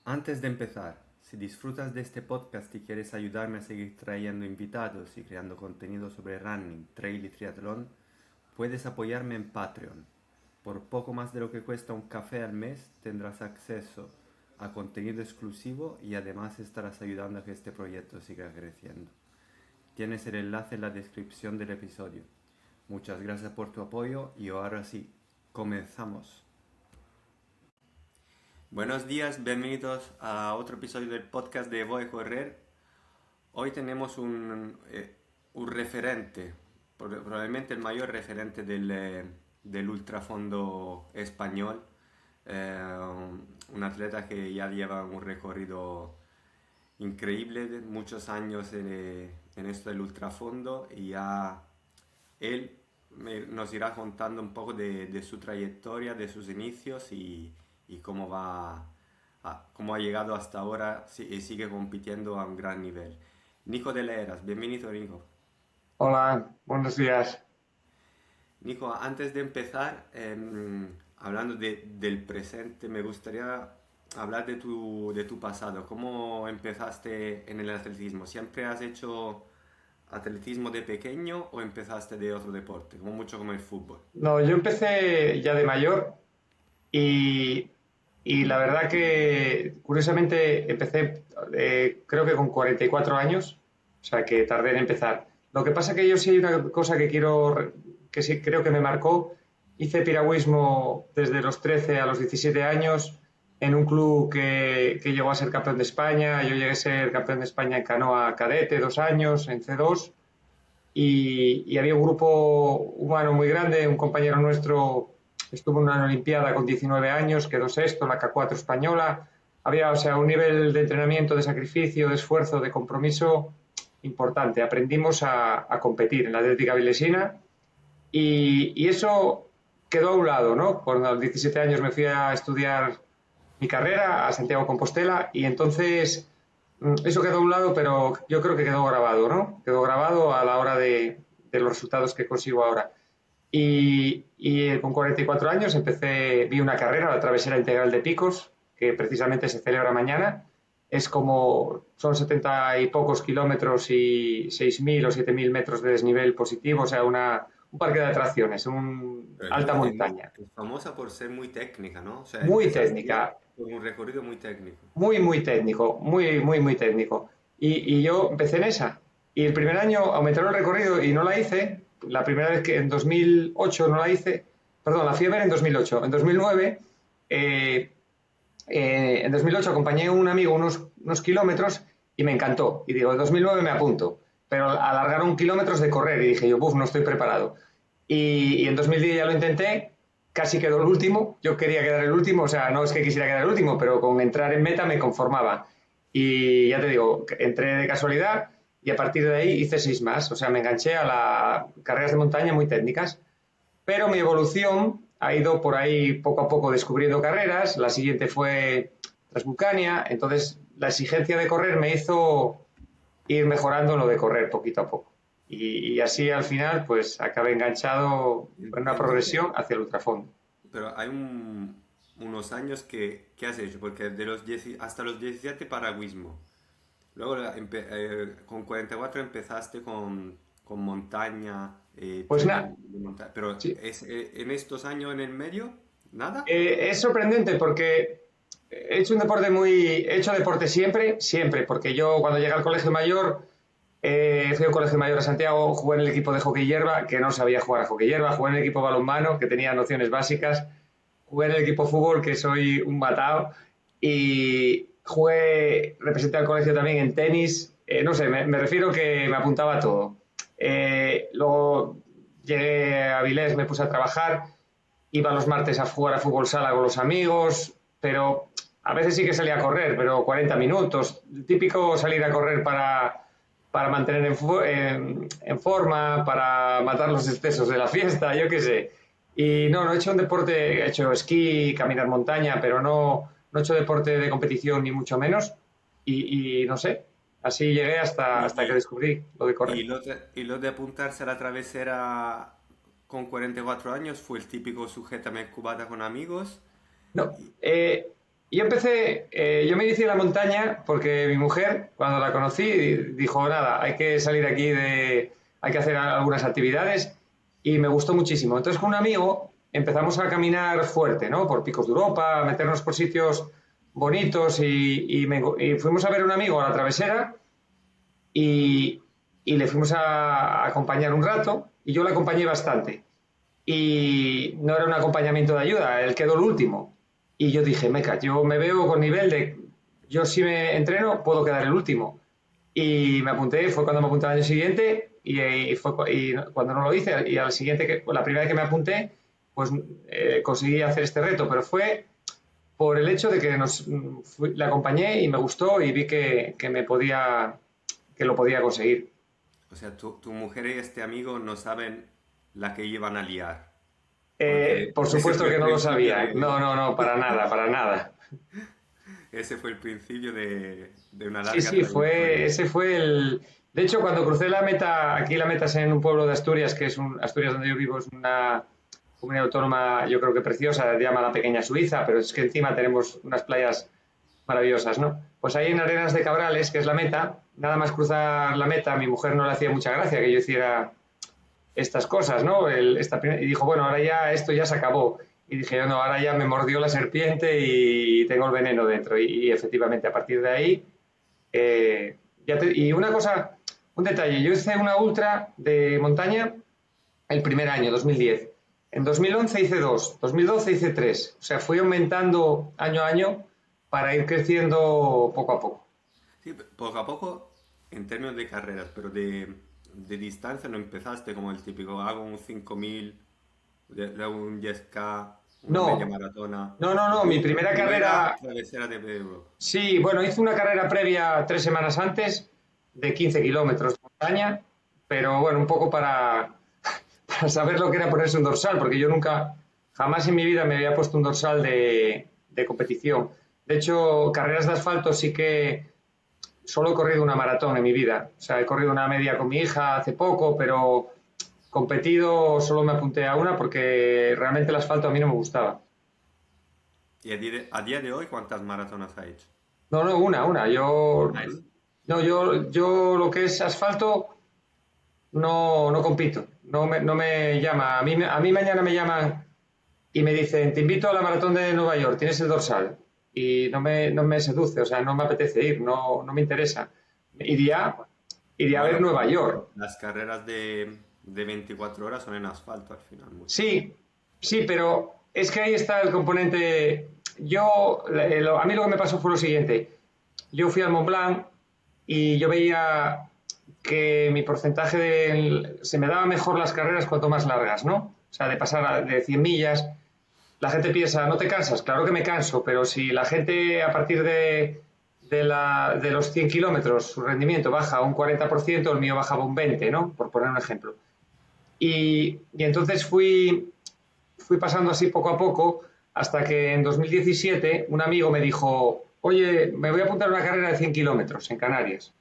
Antes de empezar, si disfrutas de este podcast y quieres ayudarme a seguir trayendo invitados y creando contenido sobre running, trail y triatlón, puedes apoyarme en Patreon. Por poco más de lo que cuesta un café al mes, tendrás acceso a contenido exclusivo y además estarás ayudando a que este proyecto siga creciendo. Tienes el enlace en la descripción del episodio. Muchas gracias por tu apoyo y ahora sí, comenzamos. Buenos días, bienvenidos a otro episodio del podcast de Voy a Correr. Hoy tenemos un referente, probablemente el mayor referente del ultrafondo español, un atleta que ya lleva un recorrido increíble de muchos años en esto del ultrafondo y ya él nos irá contando un poco de su trayectoria, de sus inicios y cómo cómo ha llegado hasta ahora y sigue compitiendo a un gran nivel. Nico de la Heras, bienvenido Nico. Hola, buenos días. Nico, antes de empezar, hablando del presente, me gustaría hablar de tu pasado. ¿Cómo empezaste en el atletismo? ¿Siempre has hecho atletismo de pequeño o empezaste de otro deporte, como mucho como el fútbol? No, yo empecé ya de mayor y, y la verdad que curiosamente empecé creo que con 44 años, o sea que tardé en empezar. Lo que pasa que yo sí hay una cosa que que sí creo que me marcó. Hice piragüismo desde los 13 a los 17 años en un club que llegó a ser campeón de España. Yo llegué a ser campeón de España en canoa cadete 2 años, en C2. Y había un grupo humano muy grande, un compañero nuestro estuvo en una Olimpiada con 19 años, quedó sexto, la K4 española. Había, o sea, un nivel de entrenamiento, de sacrificio, de esfuerzo, de compromiso importante. Aprendimos a competir en la Atlética Vilesina y eso quedó a un lado, ¿no? Con los 17 años me fui a estudiar mi carrera a Santiago Compostela y entonces eso quedó a un lado, pero yo creo que quedó grabado, ¿no? Quedó grabado a la hora de los resultados que consigo ahora. Y con 44 años vi una carrera, la Travesera Integral de Picos, que precisamente se celebra mañana. Es como, son 70 y pocos kilómetros y 6.000 o 7.000 metros de desnivel positivo, o sea, un parque de atracciones, alta montaña. Es famosa por ser muy técnica, ¿no? O sea, Muy empezaste técnica, con un recorrido muy técnico. muy técnico, muy técnico. Y yo empecé en esa. Y el primer año aumentaron el recorrido y no la hice. La primera vez que en 2008 no la hice, perdón, la fui a ver en 2008. En 2009, eh, en 2008 acompañé a un amigo unos kilómetros y me encantó. Y digo, en 2009 me apunto. Pero alargaron kilómetros de correr y dije yo, buf, no estoy preparado. Y en 2010 ya lo intenté, casi quedó el último. Yo quería quedar el último, o sea, no es que quisiera quedar el último, pero con entrar en meta me conformaba. Y ya te digo, entré de casualidad y a partir de ahí hice 6 más. O sea, me enganché a las carreras de montaña muy técnicas. Pero mi evolución ha ido por ahí poco a poco descubriendo carreras. La siguiente fue Transvulcania. Entonces, la exigencia de correr me hizo ir mejorando lo de correr poquito a poco. Y así al final, pues acabé enganchado en una Entonces, progresión hacia el ultrafondo. pero hay unos años que has hecho, porque hasta los 17 paragüismo. Luego con 44 empezaste con montaña, Pues nada, pero sí. en estos años en el medio, ¿nada? Es sorprendente porque he hecho deporte siempre, porque yo cuando llegué al colegio mayor, fui al colegio mayor a Santiago, jugué en el equipo de hockey hierba, que no sabía jugar a hockey hierba, jugué en el equipo balonmano, que tenía nociones básicas, jugué en el equipo fútbol, que soy un matado, y representé al colegio también en tenis, no sé, me refiero que me apuntaba a todo. Luego llegué a Avilés, me puse a trabajar, iba los martes a jugar a fútbol sala con los amigos, pero a veces sí que salía a correr, pero 40 minutos. El típico salir a correr para mantener en forma, para matar los excesos de la fiesta, yo qué sé. Y no he hecho un deporte, he hecho esquí, caminar montaña, pero no he hecho deporte de competición ni mucho menos. Y no sé, así llegué hasta que Y, descubrí lo de correr. y lo de apuntarse a la travesera con 44 años fue el típico sujétame cubata con amigos. No, Y- Y yo empecé, yo me inicié en la montaña porque mi mujer, cuando la conocí, dijo, nada, hay que salir aquí hay que hacer algunas actividades y me gustó muchísimo. Entonces con un amigo empezamos a caminar fuerte, ¿no? Por picos de Europa, a meternos por sitios bonitos y fuimos a ver a un amigo a la travesera y, y le fuimos a acompañar un rato y yo le acompañé bastante. Y no era un acompañamiento de ayuda, él quedó el último. Y yo dije, meca, yo me veo con nivel de, yo si me entreno puedo quedar el último. Y me apunté, fue cuando me apunté al año siguiente y cuando no lo hice y al siguiente, la primera vez que me apunté, pues conseguí hacer este reto, pero fue por el hecho de que le acompañé y me gustó y vi que lo podía conseguir. O sea, tu mujer y este amigo no saben la que iban a liar, porque Por ese supuesto fue el que no lo principio sabía. de, No, no, no, para nada, para nada. ese fue el principio de una Sí, larga sí, trayectoria. ese fue el... De hecho, cuando crucé la meta, aquí la meta es en un pueblo de Asturias, Asturias donde yo vivo es una comunidad autónoma, yo creo que preciosa, se llama la Pequeña Suiza, pero es que encima tenemos unas playas maravillosas, ¿no? Pues ahí en Arenas de Cabrales, que es la meta, nada más cruzar la meta, a mi mujer no le hacía mucha gracia que yo hiciera estas cosas, ¿no? Y dijo, bueno, ahora ya esto ya se acabó. Y dije, no, ahora ya me mordió la serpiente y tengo el veneno dentro. Y efectivamente, a partir de ahí eh, y una cosa, un detalle, yo hice una ultra de montaña el primer año, 2010. En 2011 hice dos, 2012 hice tres. O sea, fui aumentando año a año para ir creciendo poco a poco. Sí, poco a poco, en términos de carreras, pero de distancia no empezaste como el típico, hago un 5000, luego un 10K, una media No, maratona. no, no, no. Mi Tu primera primera carrera, travesera de Ebro. sí, bueno, hice una carrera previa 3 semanas antes de 15 kilómetros de montaña, pero bueno, un poco para saber lo que era ponerse un dorsal, porque yo nunca, jamás en mi vida me había puesto un dorsal de competición. De hecho, carreras de asfalto sí que solo he corrido una maratón en mi vida. O sea, he corrido una media con mi hija hace poco, pero competido solo me apunté a una porque realmente el asfalto a mí no me gustaba. Y a día de hoy, ¿cuántas maratonas has hecho? No, no, una. Nice. No, yo lo que es asfalto no compito. No me llama. A mí mañana me llaman y me dicen, te invito a la maratón de Nueva York, tienes el dorsal. Y no me seduce, o sea, no me apetece ir, no me interesa. Iría, iría a ver Bueno, pero Nueva York. las carreras de 24 horas son en asfalto al final, muchas. Sí, sí, pero es que ahí está el componente. A mí lo que me pasó fue lo siguiente. Yo fui al Mont Blanc y yo veía que mi porcentaje se me daba mejor las carreras cuanto más largas, ¿no? O sea, de pasar de 100 millas. La gente piensa, ¿no te cansas? Claro que me canso, pero si la gente a partir de los 100 kilómetros su rendimiento baja un 40%, el mío bajaba un 20%, ¿no? Por poner un ejemplo. Y entonces fui pasando así poco a poco hasta que en 2017 un amigo me dijo, oye, me voy a apuntar a una carrera de 100 kilómetros en Canarias.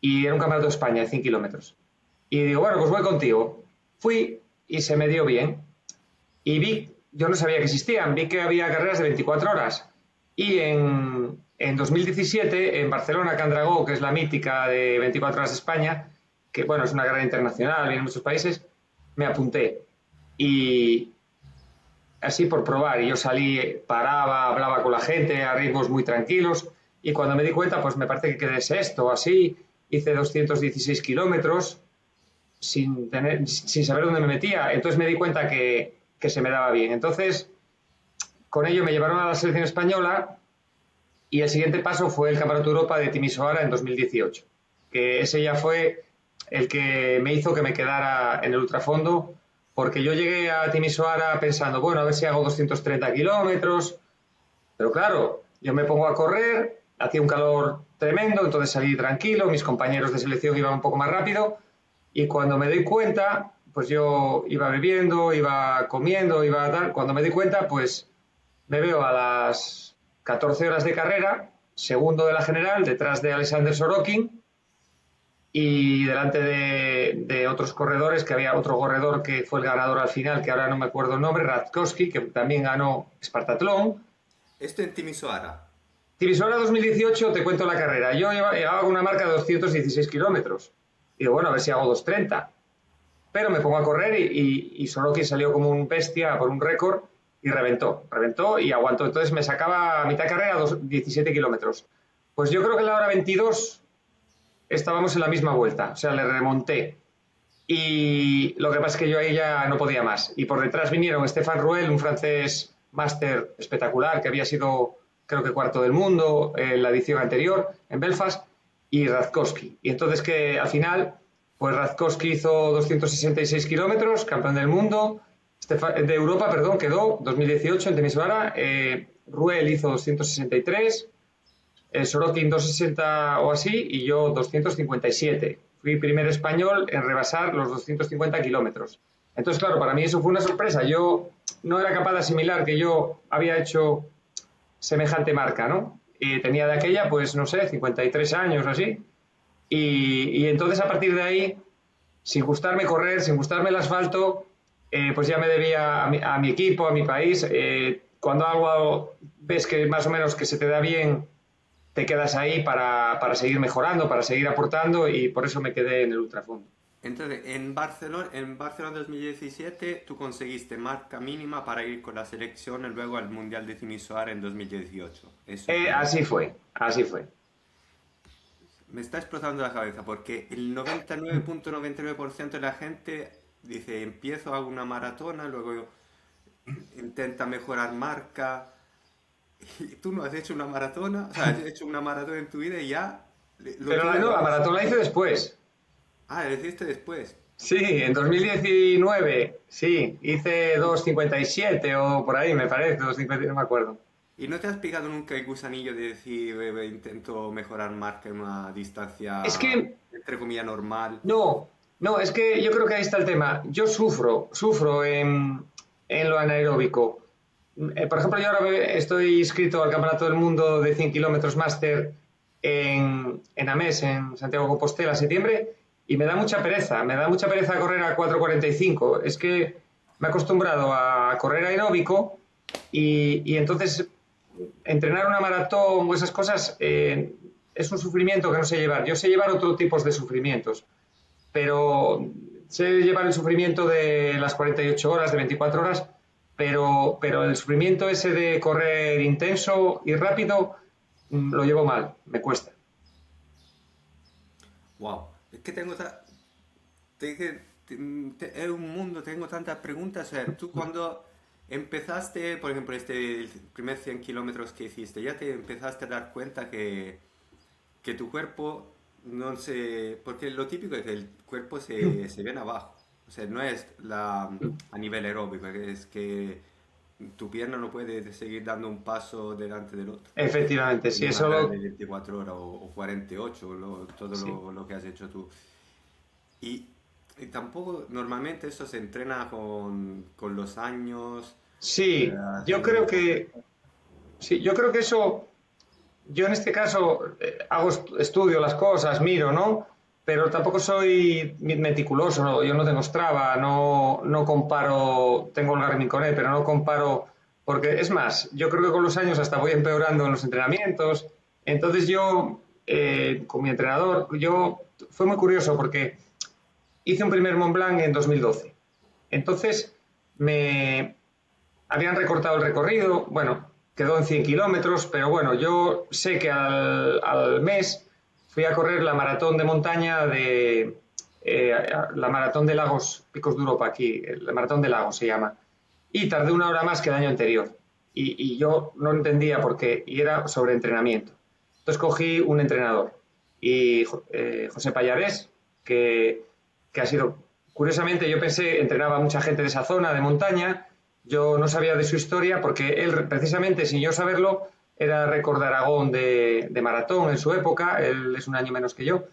Y era un campeonato de España de 100 kilómetros. Y digo, bueno, pues voy contigo. Fui y se me dio bien. Y yo no sabía que existían, vi que había carreras de 24 horas. Y en 2017, en Barcelona, Can Dragó, que es la mítica de 24 horas de España, que bueno, es una carrera internacional, viene en muchos países, me apunté. Y así por probar, y yo salí, paraba, hablaba con la gente a ritmos muy tranquilos, y cuando me di cuenta, pues me parece que quedé sexto, así, hice 216 kilómetros sin saber dónde me metía. Entonces me di cuenta que se me daba bien. Entonces, con ello me llevaron a la selección española y el siguiente paso fue el Campeonato de Europa de Timisoara en 2018, que ese ya fue el que me hizo que me quedara en el ultrafondo, porque yo llegué a Timisoara pensando, bueno, a ver si hago 230 kilómetros, pero claro, yo me pongo a correr, hacía un calor tremendo, entonces salí tranquilo, mis compañeros de selección iban un poco más rápido y cuando me doy cuenta, pues yo iba bebiendo, iba comiendo, iba tal, cuando me doy cuenta, pues me veo a las 14 horas de carrera, segundo de la general, detrás de Alexander Sorokin y delante de otros corredores, que había otro corredor que fue el ganador al final, que ahora no me acuerdo el nombre, Radkowski, que también ganó Espartatlón, Esto en Timisoara. Timisoara 2018, te cuento la carrera. Yo llevaba una marca de 216 kilómetros. Y digo, bueno, a ver si hago 2:30. Pero me pongo a correr y Sorokin salió como un bestia por un récord y reventó y aguantó. Entonces me sacaba a mitad de carrera 17 kilómetros. Pues yo creo que en la hora 22 estábamos en la misma vuelta, o sea, le remonté. Y lo que pasa es que yo ahí ya no podía más. Y por detrás vinieron Stefan Ruel, un francés máster espectacular que había sido, creo que cuarto del mundo en la edición anterior en Belfast, y Radkowski. Y entonces que al final, pues Radkowski hizo 266 kilómetros, campeón del mundo, de Europa, perdón, quedó 2018 en Timisoara. Ruel hizo 263, Sorokin 260 o así y yo 257. Fui primer español en rebasar los 250 kilómetros. Entonces, claro, para mí eso fue una sorpresa. Yo no era capaz de asimilar que yo había hecho semejante marca, ¿no? Y tenía de aquella, pues, no sé, 53 años o así. Y entonces, a partir de ahí, sin gustarme correr, sin gustarme el asfalto, pues ya me debía a mi equipo, a mi país. Cuando algo ves que más o menos que se te da bien, te quedas ahí para seguir mejorando, para seguir aportando y por eso me quedé en el ultrafondo. Entonces, en Barcelona 2017 tú conseguiste marca mínima para ir con la selección y luego al Mundial de Timisoara en 2018. Eso fue. Así fue, así fue. Me está explotando la cabeza porque el 99.99% de la gente dice, empiezo, hago una maratona, luego intenta mejorar marca. Y tú no has hecho una maratona, o sea, has hecho una maratona en tu vida y ya lo Pero tuyo no, lo la has... maratón la hice después. Ah, lo hiciste después. Sí, en 2019, sí, hice 2:57 o por ahí, me parece, 2:50, no me acuerdo. ¿Y no te has picado nunca el gusanillo de decir, intento mejorar marca en una Es distancia, que, entre comillas, normal"? no, no, es que yo creo que ahí está el tema. Yo sufro en lo anaeróbico. Por ejemplo, yo ahora estoy inscrito al Campeonato del Mundo de 100 kilómetros máster en Amés, en Santiago de Compostela, en septiembre, y me da mucha pereza correr a 4:45. Es que me he acostumbrado a correr aeróbico y entonces entrenar una maratón o esas cosas es un sufrimiento que no sé llevar. Yo sé llevar otro tipo de sufrimientos, pero sé llevar el sufrimiento de las 48 horas, de 24 horas, pero el sufrimiento ese de correr intenso y rápido lo llevo mal, me cuesta. Wow, es que es un mundo, tengo tantas preguntas. O sea, tú cuando empezaste, por ejemplo, el primer 100 kilómetros que hiciste, ya te empezaste a dar cuenta que tu cuerpo no se... Porque lo típico es que el cuerpo se viene abajo. O sea, no es a nivel aeróbico, es que tu pierna no puede seguir dando un paso delante del otro Efectivamente, en sí, una eso carrera de lo... 24 horas o 48, todo Sí. lo que has hecho tú. Y, y tampoco, normalmente eso se entrena con los años, Sí, yo haciendo creo deporte. que... Sí, yo creo que eso yo en este caso hago estudio las cosas, miro, ¿no? Pero tampoco soy meticuloso, ¿no? Yo no tengo Strava, no comparo, tengo el Garmin Connect, pero no comparo, porque es más, yo creo que con los años hasta voy empeorando en los entrenamientos. Entonces yo, con mi entrenador, fue muy curioso porque hice un primer Mont Blanc en 2012. Entonces me, habían recortado el recorrido, bueno, quedó en 100 kilómetros, pero bueno, yo sé que al mes fui a correr la maratón de montaña la maratón de Lagos, Picos de Europa, aquí, la maratón de Lagos se llama, y tardé una hora más que el año anterior. Y yo no entendía por qué, y era sobre entrenamiento. Entonces cogí un entrenador, y José Payarés, que ha sido, curiosamente, yo pensé, entrenaba a mucha gente de esa zona, de montaña, yo no sabía de su historia porque él, precisamente, sin yo saberlo, era récord de Aragón de maratón en su época, él es un año menos que yo.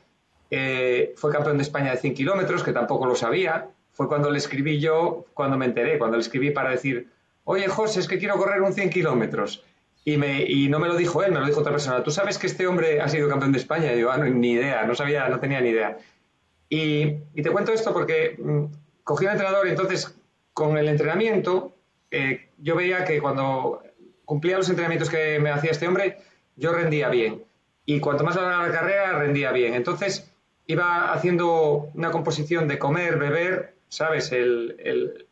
Fue campeón de España de 100 kilómetros, que tampoco lo sabía. Fue cuando le escribí yo, cuando me enteré, cuando le escribí para decir, oye, José, es que quiero correr un 100 kilómetros. Y no me lo dijo él, me lo dijo otra persona. ¿Tú sabes que este hombre ha sido campeón de España? Y yo, no, ni idea, no sabía, no tenía ni idea. Y te cuento esto porque cogí un entrenador y entonces con el entrenamiento yo veía que cuando cumplía los entrenamientos que me hacía este hombre, yo rendía bien. Y cuanto más larga la carrera, rendía bien. Entonces iba haciendo una composición de comer, beber, ¿sabes? El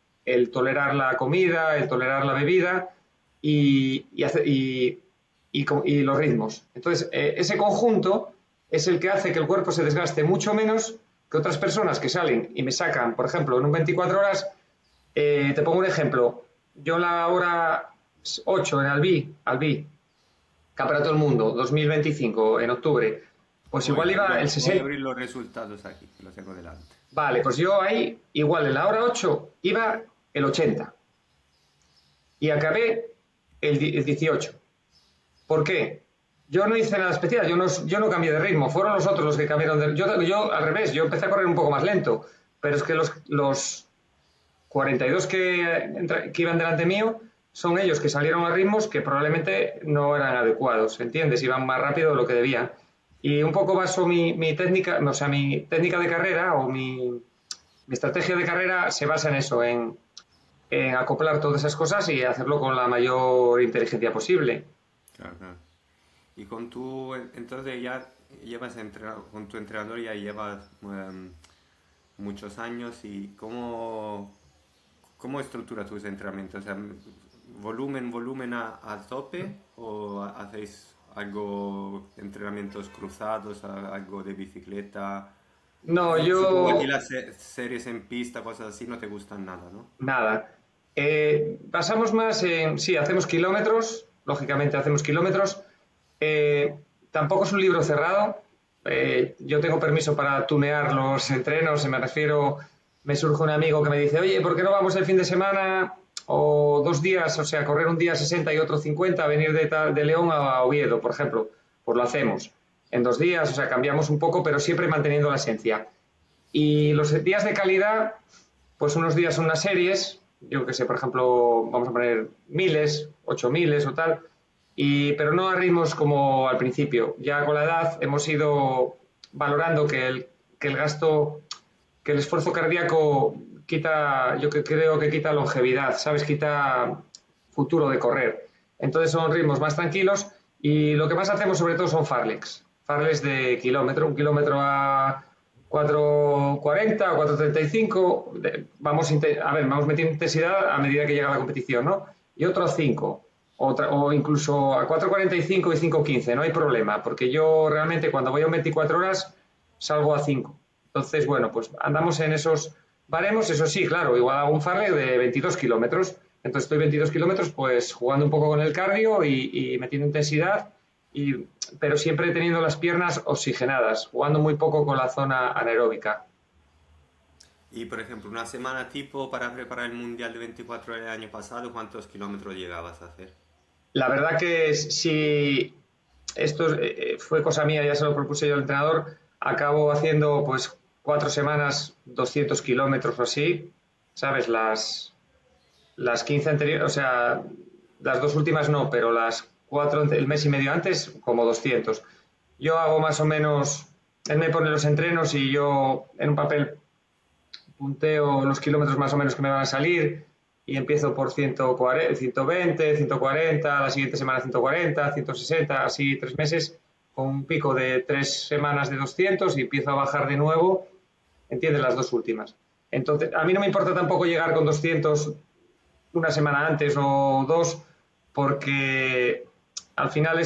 tolerar la comida, el tolerar la bebida y los ritmos. Entonces, ese conjunto es el que hace que el cuerpo se desgaste mucho menos que otras personas que salen y me sacan, por ejemplo, en un 24 horas, te pongo un ejemplo, yo en la hora 8 en Albi, Campeonato del Mundo 2025 en octubre, pues igual iba el Voy a 60. abrir los resultados aquí, que los tengo delante. Vale, pues yo ahí, igual en la hora 8 iba el 80 y acabé el 18. ¿Por qué? Yo no hice nada especial, yo no cambié de ritmo, fueron los otros los que cambiaron de yo al revés, yo empecé a correr un poco más lento, pero es que los 42 que iban delante mío son ellos que salieron a ritmos que probablemente no eran adecuados, ¿entiendes? Iban más rápido de lo que debían. Y un poco baso mi técnica, o sea, mi técnica de carrera o mi estrategia de carrera se basa en eso, en acoplar todas esas cosas y hacerlo con la mayor inteligencia posible. Claro, claro. Y entonces ya llevas entrenado, con tu entrenador ya llevas muchos años y ¿cómo estructura tus entrenamientos? O sea, volumen a tope o hacéis algo, entrenamientos cruzados, algo de bicicleta? No, Supongo que a ti yo las series en pista, cosas así, no te gustan nada, ¿no? nada. Basamos más en, sí, hacemos kilómetros, lógicamente hacemos kilómetros. Eh, Tampoco es un libro cerrado. Yo tengo permiso para tunear los entrenos, me refiero, me surge un amigo que me dice, oye, ¿por qué no vamos el fin de semana o 2 días, o sea, correr un día 60 y otro 50, venir de León a Oviedo, por ejemplo? Pues lo hacemos en 2 días, o sea, cambiamos un poco, pero siempre manteniendo la esencia. Y los días de calidad, pues unos días son unas series, yo que sé, por ejemplo, vamos a poner miles, 8 miles o tal, pero no a ritmos como al principio. Ya con la edad hemos ido valorando que el gasto, que el esfuerzo cardíaco quita, yo creo que quita longevidad, ¿sabes? Quita futuro de correr. Entonces son ritmos más tranquilos y lo que más hacemos sobre todo son farlex. Farlex de kilómetro, un kilómetro a 4:40 o 4:35. Vamos metiendo intensidad a medida que llega la competición, ¿no? Y otro a 5 o incluso a 4:45 y 5:15, no hay problema, porque yo realmente cuando voy a 24 horas salgo a 5. Entonces, bueno, pues andamos en esos baremos, eso sí, claro, igual hago un farlek de 22 kilómetros, entonces estoy 22 kilómetros pues jugando un poco con el cardio y metiendo intensidad, pero siempre teniendo las piernas oxigenadas, jugando muy poco con la zona anaeróbica. Y por ejemplo, una semana tipo para preparar el Mundial de 24 del año pasado, ¿cuántos kilómetros llegabas a hacer? La verdad que si esto fue cosa mía, ya se lo propuse yo al entrenador, acabo haciendo pues 4 semanas, 200 kilómetros o así, ¿sabes? Las 15 anteriores, o sea, las dos últimas no, pero las cuatro, el mes y medio antes, como 200. Yo hago más o menos, él me pone los entrenos y yo en un papel punteo los kilómetros más o menos que me van a salir y empiezo por 140, 120, 140, la siguiente semana 140, 160, así 3 meses, con un pico de 3 semanas de 200 y empiezo a bajar de nuevo, entiendes, las dos últimas. Entonces, a mí no me importa tampoco llegar con 200 una semana antes o dos, porque al final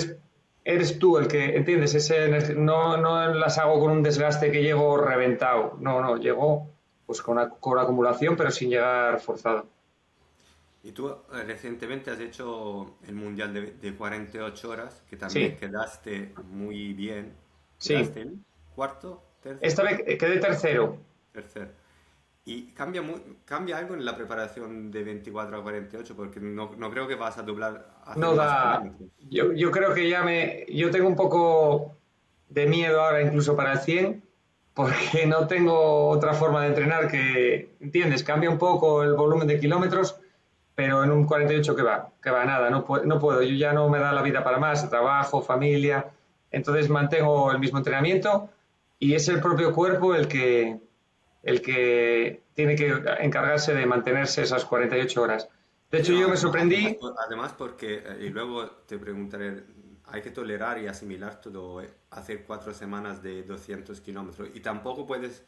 eres tú el que, ¿entiendes? No las hago con un desgaste que llego reventado, no, llego pues con acumulación, pero sin llegar forzado. Y tú recientemente has hecho el Mundial de 48 horas, que también Sí, quedaste muy bien. sí. ¿Quedaste en cuarto, tercer, Esta vez quedé tercero. tercer? Y cambia algo en la preparación de 24 a 48, porque no creo que vas a hacer No más da. kilómetros. Yo creo que yo tengo un poco de miedo ahora incluso para el 100 porque no tengo otra forma de entrenar que, ¿entiendes? Cambia un poco el volumen de kilómetros, pero en un 48 que va, nada, no puedo, yo ya no me da la vida para más, trabajo, familia, entonces mantengo el mismo entrenamiento y es el propio cuerpo el que tiene que encargarse de mantenerse esas 48 horas. De Sí, hecho, no, yo me sorprendí. además porque, y luego te preguntaré, hay que tolerar y asimilar todo, hacer 4 semanas de 200 kilómetros y tampoco puedes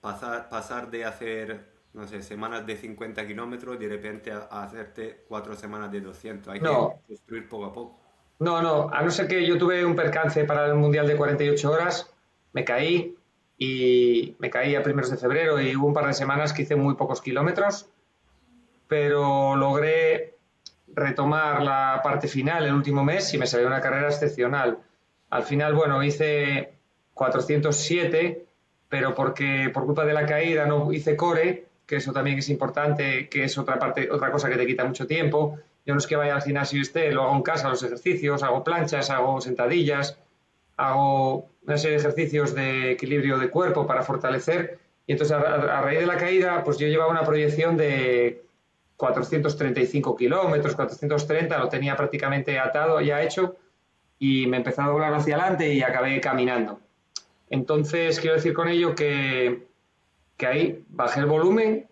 pasar de hacer, no sé, semanas de 50 kilómetros de repente a hacerte 4 semanas de 200. Hay que No, construir poco a poco. no, a no ser que yo tuve un percance para el Mundial de 48 horas, me caí y me caí a primeros de febrero y hubo un par de semanas que hice muy pocos kilómetros, pero logré retomar la parte final el último mes y me salió una carrera excepcional. Al final, bueno, hice 407, pero porque por culpa de la caída no hice core, que eso también es importante, que es otra parte, otra cosa que te quita mucho tiempo. Yo no es que vaya al gimnasio y esté, lo hago en casa, los ejercicios, hago planchas, hago sentadillas, hago una serie de ejercicios de equilibrio de cuerpo para fortalecer. Y entonces a raíz de la caída, pues yo llevaba una proyección de 435 kilómetros, 430, lo tenía prácticamente atado, ya hecho, y me empezó a doblar hacia adelante y acabé caminando. Entonces, quiero decir con ello que ahí bajé el volumen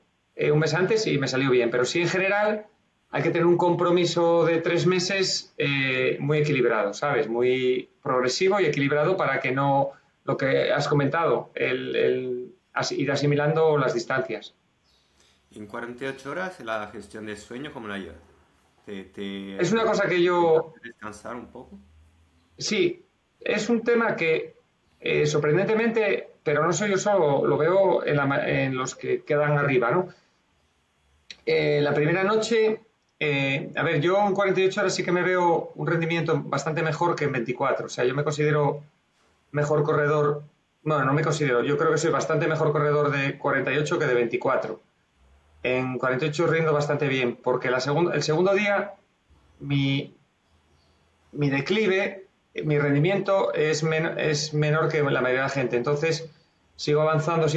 un mes antes y me salió bien, pero sí en general hay que tener un compromiso de 3 meses muy equilibrado, ¿sabes? Muy progresivo y equilibrado para que no, lo que has comentado, ir asimilando las distancias. En 48 horas la gestión del sueño, ¿cómo la llevas? Es una cosa que ¿Te yo, hace descansar un poco? sí, es un tema que sorprendentemente, pero no soy yo solo, lo veo en los que quedan arriba, ¿no? La primera noche, a ver, yo en 48 horas sí que me veo un rendimiento bastante mejor que en 24. O sea, yo me considero mejor corredor, bueno, no me considero, yo creo que soy bastante mejor corredor de 48 que de 24. En 48 rindo bastante bien, porque el segundo día mi, mi declive, mi rendimiento es menor que la mayoría de la gente. Entonces, sigo avanzando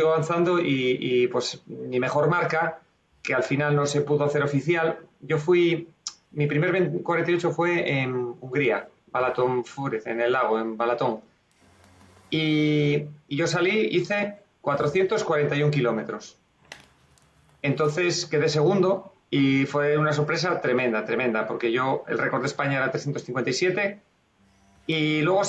pues mi mejor marca, que al final no se pudo hacer oficial, mi primer 48 fue en Hungría, Balaton Furez, en el lago, en Balatón. Y yo hice 441 kilómetros. Entonces quedé segundo y fue una sorpresa tremenda, tremenda, porque el récord de España era 357 y luego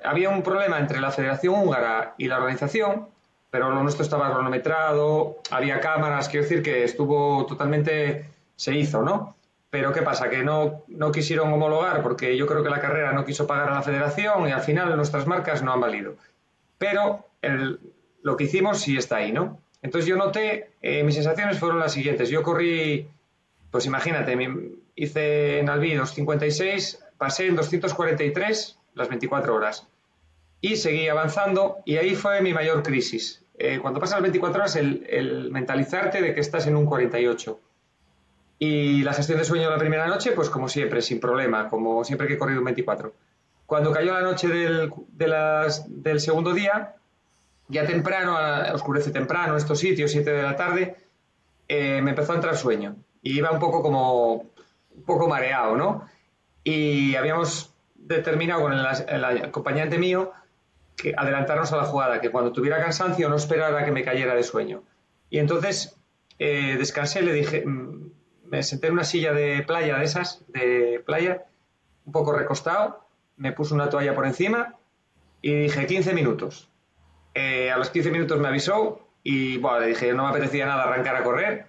había un problema entre la Federación Húngara y la organización, pero lo nuestro estaba cronometrado, había cámaras, quiero decir que estuvo totalmente, se hizo, ¿no? Pero ¿qué pasa? Que no quisieron homologar porque yo creo que la carrera no quiso pagar a la federación y al final nuestras marcas no han valido. Pero lo que hicimos sí está ahí, ¿no? Entonces yo noté, mis sensaciones fueron las siguientes. Yo corrí, pues imagínate, hice en Albi 256, pasé en 243 las 24 horas y seguí avanzando y ahí fue mi mayor crisis. Cuando pasas las 24 horas, el mentalizarte de que estás en un 48. Y la gestión de sueño la primera noche, pues como siempre, sin problema, como siempre que he corrido un 24. Cuando cayó la noche del segundo día, ya temprano, oscurece temprano, estos sitios, 7 de la tarde, me empezó a entrar sueño. Y iba un poco mareado, ¿no? Y habíamos determinado con el acompañante mío que adelantarnos a la jugada, que cuando tuviera cansancio no esperara que me cayera de sueño. Y entonces descansé, le dije, me senté en una silla de playa de esas, de playa, un poco recostado, me puse una toalla por encima y dije 15 minutos. A los 15 minutos me avisó y bueno, le dije, no me apetecía nada arrancar a correr,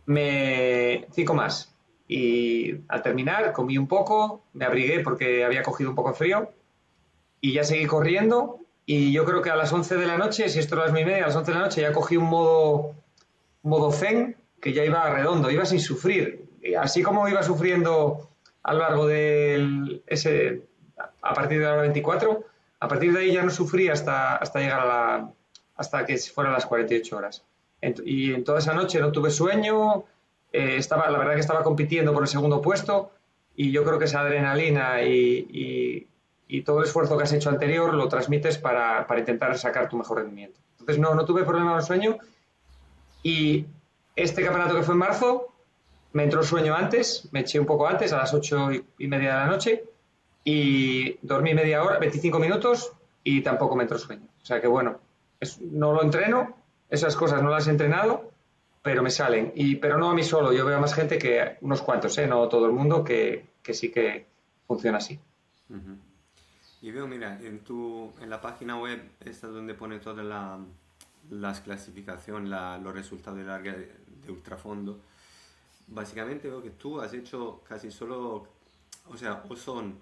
5 más. Y al terminar comí un poco, me abrigué porque había cogido un poco de frío y ya seguí corriendo y yo creo que a las 11 de la noche, si esto era las 9:30, a las 11 de la noche ya cogí un modo zen que ya iba redondo, iba sin sufrir. Y así como iba sufriendo a lo largo a partir de la hora 24, a partir de ahí ya no sufrí hasta llegar hasta que fueran las 48 horas. Y en toda esa noche no tuve sueño, la verdad que estaba compitiendo por el segundo puesto y yo creo que esa adrenalina y todo el esfuerzo que has hecho anterior lo transmites para intentar sacar tu mejor rendimiento. Entonces no tuve problema con el sueño y este campeonato que fue en marzo me entró el sueño antes, me eché un poco antes, a las 8:30 de la noche y dormí media hora, 25 minutos y tampoco me entró sueño. O sea que bueno, no lo entreno, esas cosas no las he entrenado, pero me salen. Pero no a mí solo, yo veo a más gente que, unos cuantos, no todo el mundo, que sí que funciona así. Ujú. Y veo, mira, en la página web, esta donde pone todas las clasificaciones, los resultados del área de ultrafondo, básicamente veo que tú has hecho casi solo, o sea, o son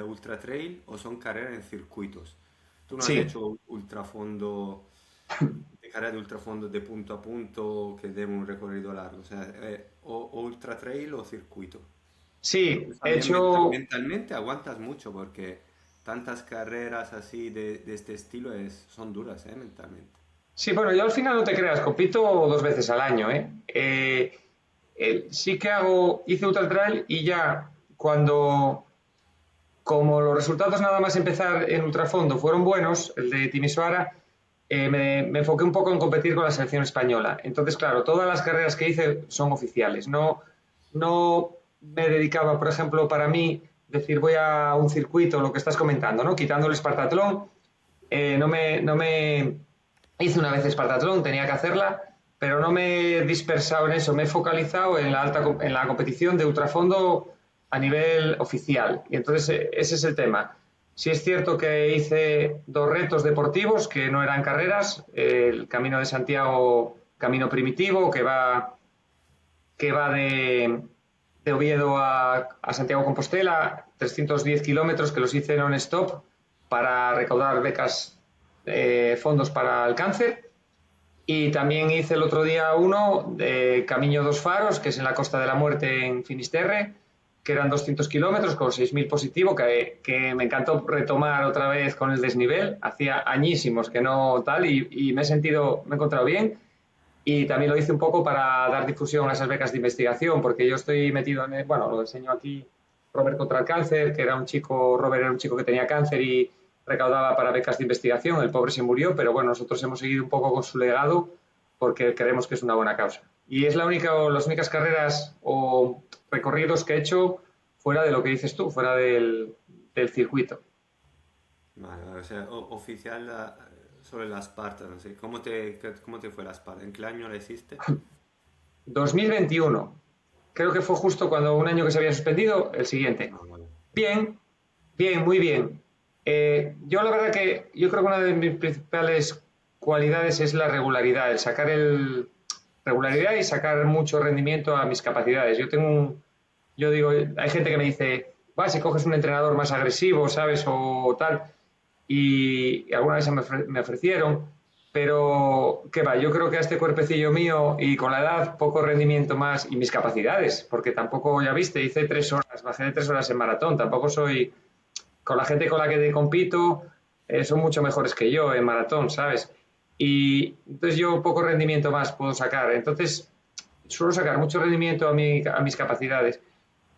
ultra trail o son carreras en circuitos. Tú no has Sí, hecho ultrafondo, de carrera de ultrafondo de punto a punto que dé un recorrido largo, o sea, o ultra trail o circuito. sí, Entonces he también hecho. mentalmente aguantas mucho porque tantas carreras así de este estilo son duras, mentalmente. Sí, bueno, yo al final no te creas, compito 2 veces al año, ¿eh? Sí que hice ultra trail y ya cuando, como los resultados nada más empezar en ultrafondo fueron buenos, el de Timisoara, me enfoqué un poco en competir con la selección española. Entonces, claro, todas las carreras que hice son oficiales. No me dedicaba, por ejemplo, para mí, decir voy a un circuito, lo que estás comentando, ¿no? Quitando el Espartatlón, no me hice una vez Espartatlón, tenía que hacerla, pero no me he dispersado en eso, me he focalizado en la competición de ultrafondo a nivel oficial. Y entonces ese es el tema. Sí es cierto que hice 2 retos deportivos que no eran carreras, el Camino de Santiago, Camino Primitivo, que va de Oviedo a Santiago Compostela, 310 kilómetros que los hice non-stop para recaudar becas, fondos para el cáncer. Y también hice el otro día uno de Camino dos Faros, que es en la Costa de la Muerte en Finisterre, que eran 200 kilómetros con 6.000 positivo, que me encantó retomar otra vez con el desnivel. Hacía añísimos que no tal y me he encontrado bien. Y también lo hice un poco para dar difusión a esas becas de investigación, porque yo estoy metido bueno, lo enseño aquí, Robert contra el cáncer, que Robert era un chico que tenía cáncer y recaudaba para becas de investigación, el pobre se murió, pero bueno, nosotros hemos seguido un poco con su legado porque creemos que es una buena causa. Y es las únicas carreras o recorridos que he hecho fuera de lo que dices tú, fuera del circuito. Vale, vale, o sea, oficial sobre la Esparta, no sé, cómo te fue la Esparta? ¿En qué año la hiciste? 2021, creo que fue justo cuando un año que se había suspendido, el siguiente. Ah, vale. Bien, bien, muy bien. Yo la verdad que yo creo que una de mis principales cualidades es la regularidad, el sacar regularidad y sacar mucho rendimiento a mis capacidades. Yo digo, hay gente que me dice, va, si coges un entrenador más agresivo, ¿sabes? O tal, y alguna vez me ofrecieron, pero qué va, yo creo que a este cuerpecillo mío y con la edad poco rendimiento más y mis capacidades, porque tampoco, ya viste, hice 3 horas, bajé de 3 horas en maratón, tampoco soy, con la gente con la que compito, son mucho mejores que yo en maratón, ¿sabes? Y entonces yo poco rendimiento más puedo sacar, entonces suelo sacar mucho rendimiento a mis capacidades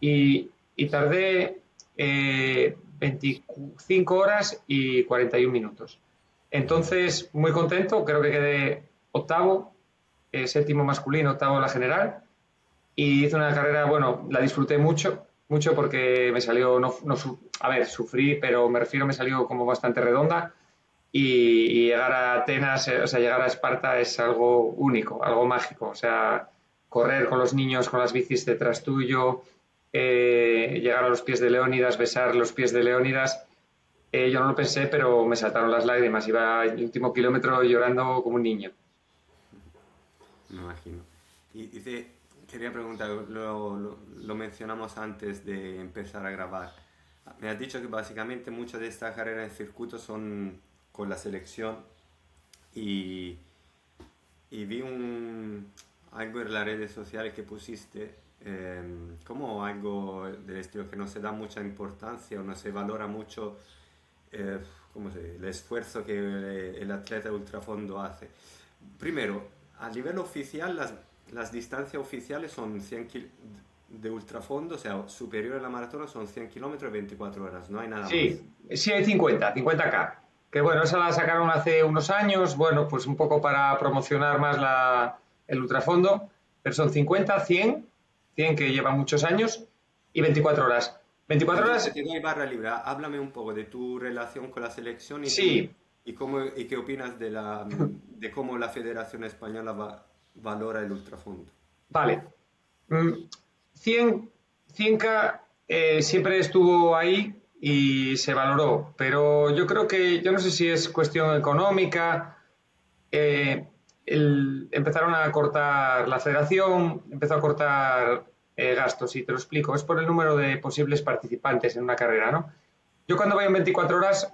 y tardé 25 horas y 41 minutos. Ujú. Entonces, muy contento, creo que quedé octavo, séptimo masculino, octavo en la general. Y hice una carrera, bueno, la disfruté mucho, mucho porque me salió, a ver, sufrí, pero me refiero, me salió como bastante redonda. Y llegar a Atenas, o sea, llegar a Esparta es algo único, algo mágico. O sea, correr con los niños con las bicis detrás tuyo, llegar a los pies de Leónidas, besar los pies de Leónidas. Yo no lo pensé, pero me saltaron las lágrimas. Iba el último kilómetro llorando como un niño. Me imagino. Quería preguntar, lo mencionamos antes de empezar a grabar. Me has dicho que básicamente muchas de estas carreras en circuito son con la selección y, y vi algo en las redes sociales que pusiste como algo del estilo que no se da mucha importancia o no se valora mucho eh, el esfuerzo que el atleta de ultrafondo hace. Primero, a nivel oficial, las distancias oficiales son 100 de ultrafondo, o sea, superior a la maratona son 100 kilómetros y 24 horas, no hay nada más. Sí, sí hay 50K. Que bueno, esa la sacaron hace unos años, bueno, pues un poco para promocionar más el ultrafondo, pero son 50, 100 que llevan muchos años y 24 horas. 24 Antes que horas, te doy barra libre, háblame un poco de tu relación con la selección sí, y qué opinas de cómo la Federación Española va. valora el ultrafondo? Vale. Mm, 100, 100K siempre estuvo ahí y se valoró, pero yo creo que, yo no sé si es cuestión económica, eh, empezaron a cortar, la federación empezó a cortar gastos, y te lo explico, es por el número de posibles participantes en una carrera, ¿no? Yo cuando voy en 24 horas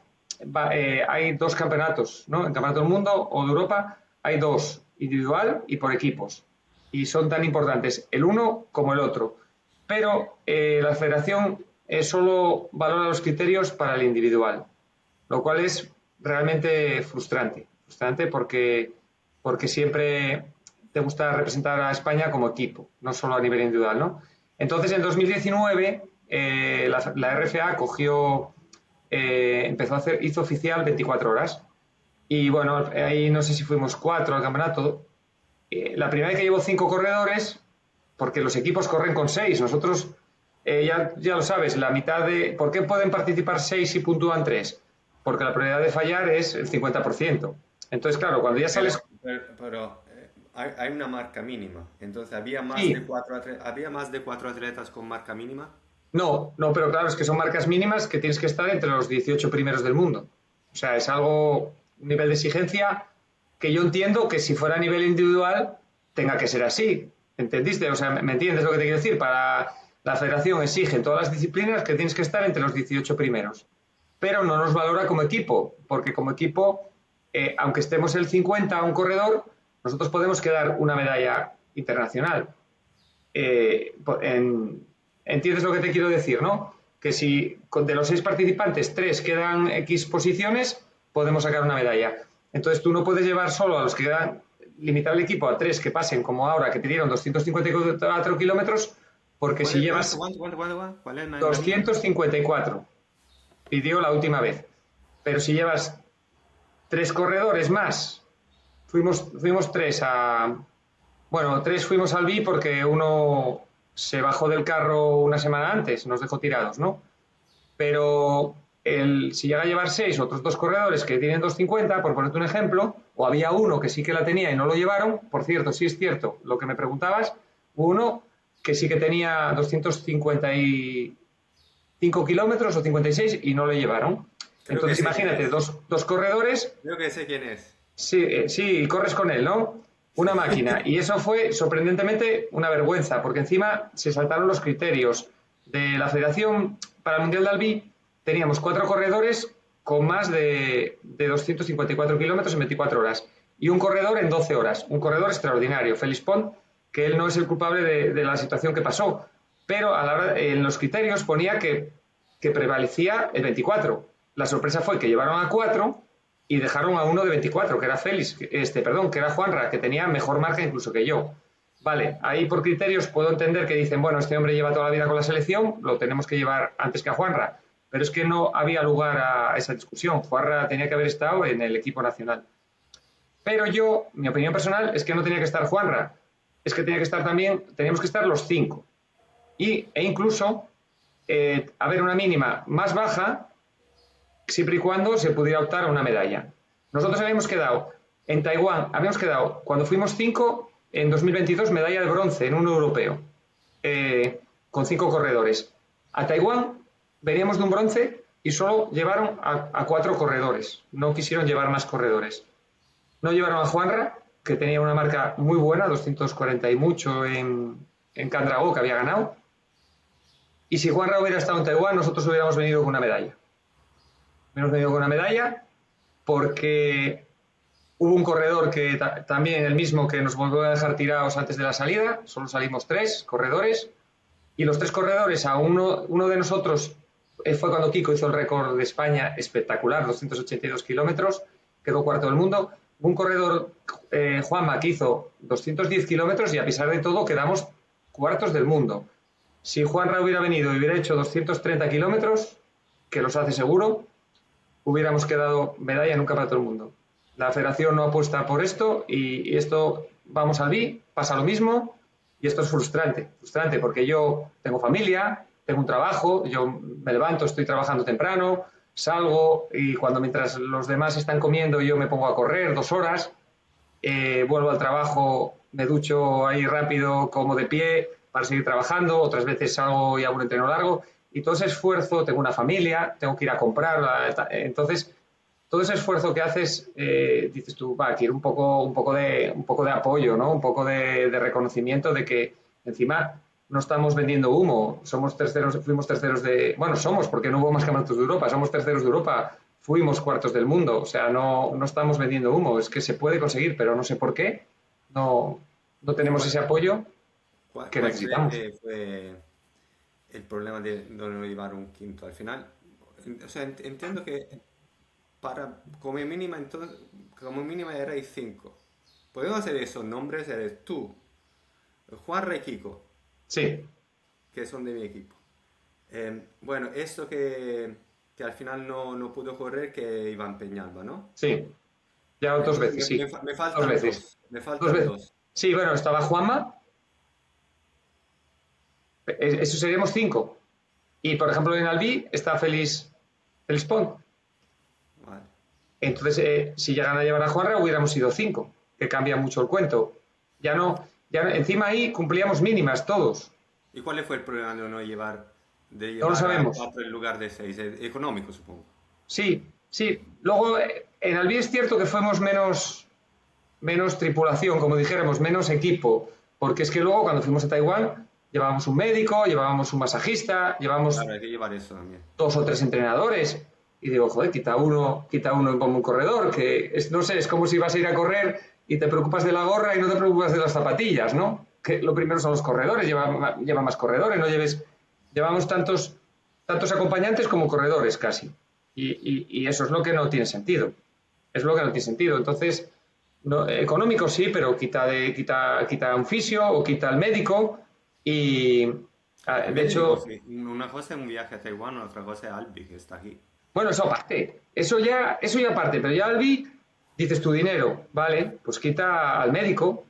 hay dos campeonatos, ¿no? En Campeonato del Mundo o de Europa hay dos, individual y por equipos. Y son tan importantes el uno como el otro. Pero la federación solo valora los criterios para el individual, lo cual es realmente frustrante. Frustrante porque siempre te gusta representar a España como equipo, no solo a nivel individual, ¿no? Entonces, en 2019, la RFA cogió empezó a hacer, hizo oficial 24 horas. Y bueno, ahí no sé si fuimos 4 al campeonato. La primera vez que llevo 5 corredores, porque los equipos corren con 6. Nosotros, ya lo sabes, la mitad de. ¿Por qué pueden participar 6 y puntúan 3? Porque la probabilidad de fallar es el 50%. Entonces, claro, cuando ya sales. Hay una marca mínima. Entonces, Sí, ¿había más de cuatro atletas con marca mínima? no, no, pero claro, es que son marcas mínimas que tienes que estar entre los 18 primeros del mundo. O sea, es algo, un nivel de exigencia que yo entiendo que si fuera a nivel individual tenga que ser así. ¿Entendiste? O sea, ¿me entiendes lo que te quiero decir? Para la federación exige en todas las disciplinas que tienes que estar entre los 18 primeros. Pero no nos valora como equipo, porque como equipo, aunque estemos el 50 a un corredor, nosotros podemos quedar una medalla internacional. ¿Entiendes lo que te quiero decir, no? Que si de los 6 participantes 3 quedan X posiciones, podemos sacar una medalla. Entonces tú no puedes llevar solo a los que quedan, limitar el equipo a 3 que pasen como ahora, que te dieron 254 kilómetros, porque si llevas ¿Cuál es la mínima? 254, pidió la última vez. Pero si llevas 3 corredores más, fuimos 3 a, bueno, 3 fuimos al B porque uno se bajó del carro una semana antes, nos dejó tirados, ¿no? Pero si llega a llevar 6 otros dos corredores que tienen 250, por ponerte un ejemplo, o había uno que sí que la tenía y no lo llevaron, por cierto, sí es cierto, lo que me preguntabas, uno que sí que tenía 255 kilómetros o 56 y no lo llevaron. Creo que Entonces sé quién imagínate, es. dos corredores. Creo que sé quién es. Sí, sí, corres con él, ¿no? Sí. Una máquina. Y eso fue sorprendentemente una vergüenza, porque encima se saltaron los criterios de la Federación para el Mundial de Albi. Teníamos 4 corredores con más de 254 kilómetros en 24 horas y un corredor en 12 horas. Un corredor extraordinario, Félix Pont, que él no es el culpable de la situación que pasó, pero a la hora, en los criterios ponía que prevalecía el 24. La sorpresa fue que llevaron a 4 y dejaron a uno de 24, que era Félix, que era Juanra, que tenía mejor marca incluso que yo. Vale, ahí por criterios puedo entender que dicen, bueno, este hombre lleva toda la vida con la selección, lo tenemos que llevar antes que a Juanra, pero es que no había lugar a esa discusión. Juanra tenía que haber estado en el equipo nacional. Pero yo, mi opinión personal es que no tenía que estar Juanra, es que tenía que estar también, teníamos que estar los 5. E incluso haber una mínima más baja siempre y cuando se pudiera optar a una medalla. Nosotros habíamos quedado en Taiwán, cuando fuimos 5 en 2022 medalla de bronce en un europeo, con 5 corredores. A Taiwán veníamos de un bronce y solo llevaron a 4 corredores, no quisieron llevar más corredores. No llevaron a Juanra, que tenía una marca muy buena, 240 y mucho en Candragó, que había ganado. Y si Juanra hubiera estado en Taiwán, nosotros hubiéramos venido con una medalla. Hubiéramos venido con una medalla porque hubo un corredor que también el mismo que nos volvió a dejar tirados antes de la salida, solo salimos 3 corredores, y los 3 corredores, a uno de nosotros fue cuando Kiko hizo el récord de España espectacular, 282 kilómetros, quedó cuarto del mundo. Un corredor, Juanma, que hizo 210 kilómetros y a pesar de todo quedamos cuartos del mundo. Si Juanra hubiera venido y hubiera hecho 230 kilómetros, que los hace seguro, hubiéramos quedado medalla en un campeonato del mundo. La federación no apuesta por esto y esto, vamos al B, pasa lo mismo y esto es frustrante porque yo tengo familia, tengo un trabajo, yo me levanto, estoy trabajando temprano, salgo y mientras los demás están comiendo yo me pongo a correr 2 horas, vuelvo al trabajo me ducho ahí rápido, como de pie para seguir trabajando, otras veces salgo y hago un entreno largo y todo ese esfuerzo, tengo una familia, tengo que ir a comprar, entonces todo ese esfuerzo que haces, dices tú, va, quiero un poco de apoyo, ¿no? Un poco de reconocimiento de que encima no estamos vendiendo humo, somos terceros, fuimos terceros de, bueno, somos porque no hubo más campeonatos de Europa, somos terceros de Europa, fuimos cuartos del mundo, o sea, no estamos vendiendo humo, es que se puede conseguir, pero no sé por qué, no, no ¿Y tenemos ese apoyo que cuál crees necesitamos. que fue el problema de no llevar un quinto? Al final, o sea, entiendo que como mínima, entonces, como mínima erais cinco. Podemos hacer esos nombres, eres tú, Juan y Kiko, Sí, que son de mi equipo. Bueno, esto que al final no pudo correr, que Iván Peñalba, ¿no? sí, ya dos Entonces veces, sí, me dos faltan veces, dos, me dos faltan veces. dos. Sí, bueno, estaba Juanma, eso seríamos cinco. Y, por ejemplo, en Albi está Félix Pont. Vale. Entonces, si llegan a llevar a Juanra, hubiéramos sido cinco, que cambia mucho el cuento. Encima ahí cumplíamos mínimas todos. ¿Y cuál fue el problema de no de No lo llevar a sabemos. cuatro en lugar de seis? Económico, supongo. Sí, sí. Luego, en Albi es cierto que fuimos menos tripulación, como dijéramos, menos equipo. Porque es que luego, cuando fuimos a Taiwán, llevábamos un médico, llevábamos un masajista, llevábamos Claro, hay que llevar eso también. dos o tres entrenadores. Y digo, joder, quita uno y ponme un corredor, que no sé, es como si vas a ir a correr y te preocupas de la gorra y no te preocupas de las zapatillas, ¿no? Que lo primero son los corredores, lleva más corredores, no llevamos tantos acompañantes como corredores casi. Y eso es lo que no tiene sentido. Es lo que no tiene sentido. Entonces, no, económico sí, pero quita un fisio o quita el médico y, El de médico, hecho, sí. Una cosa es un viaje a Taiwán, otra cosa es Albi, que está aquí. bueno, eso aparte, eso ya aparte, pero ya Albi, dices tu dinero, vale, pues quita al médico,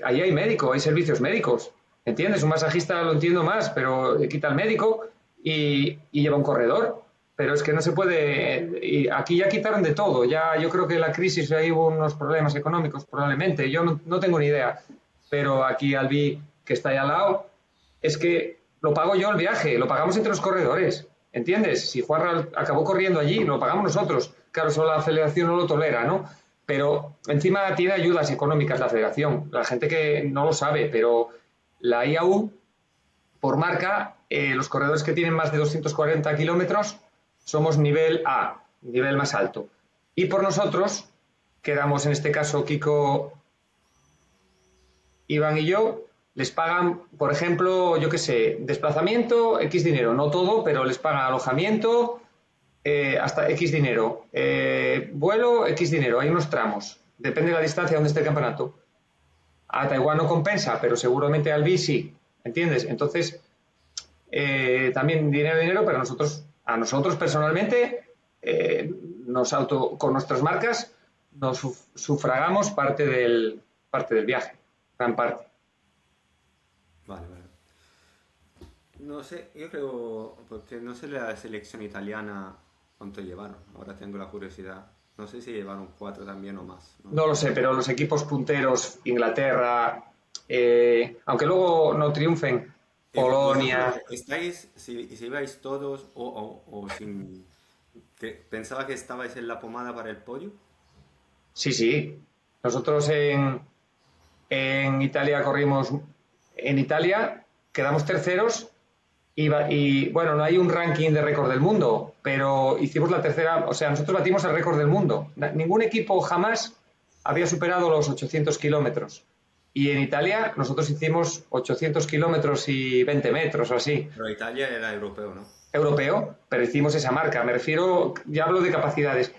ahí hay médico, hay servicios médicos, ¿entiendes? Un masajista lo entiendo más, pero quita al médico y lleva un corredor, pero es que no se puede, y aquí ya quitaron de todo, ya yo creo que la crisis, ahí hubo unos problemas económicos probablemente, yo no tengo ni idea, pero aquí Albi, que está ahí al lado, es que lo pago yo el viaje, lo pagamos entre los corredores, ¿entiendes? Si Juan acabó corriendo allí, lo pagamos nosotros. Claro, solo la federación no lo tolera, ¿no? Pero encima tiene ayudas económicas la federación. La gente que no lo sabe, pero la IAU, por marca, los corredores que tienen más de 240 kilómetros somos nivel A, nivel más alto. Y por nosotros, que éramos en este caso Kiko, Iván y yo, les pagan, por ejemplo, yo qué sé, desplazamiento, X dinero, no todo, pero les pagan alojamiento, hasta X dinero, vuelo, X dinero, hay unos tramos, depende de la distancia donde esté el campeonato. A Taiwán no compensa, pero seguramente al BI sí, ¿entiendes? Entonces, también dinero, pero a nosotros personalmente, con nuestras marcas, nos sufragamos parte del viaje, gran parte. Vale, vale. No sé, yo creo, porque no sé la selección italiana cuánto llevaron. Ahora tengo la curiosidad. No sé si llevaron cuatro también o más. No lo No sé. lo sé, pero los equipos punteros, Inglaterra, aunque luego no triunfen, ¿Vosotros Polonia, estáis, si ibais todos o sin... pensaba que estabais en la pomada para el podio? sí, sí. Nosotros en Italia corrimos, en Italia quedamos terceros bueno, no hay un ranking de récord del mundo, pero hicimos la tercera, o sea, nosotros batimos el récord del mundo. Ningún equipo jamás había superado los 800 kilómetros. Y en Italia nosotros hicimos 800 kilómetros y 20 metros o así. Pero Italia era europeo, ¿no? Europeo, pero hicimos esa marca. Me refiero, ya hablo de capacidades.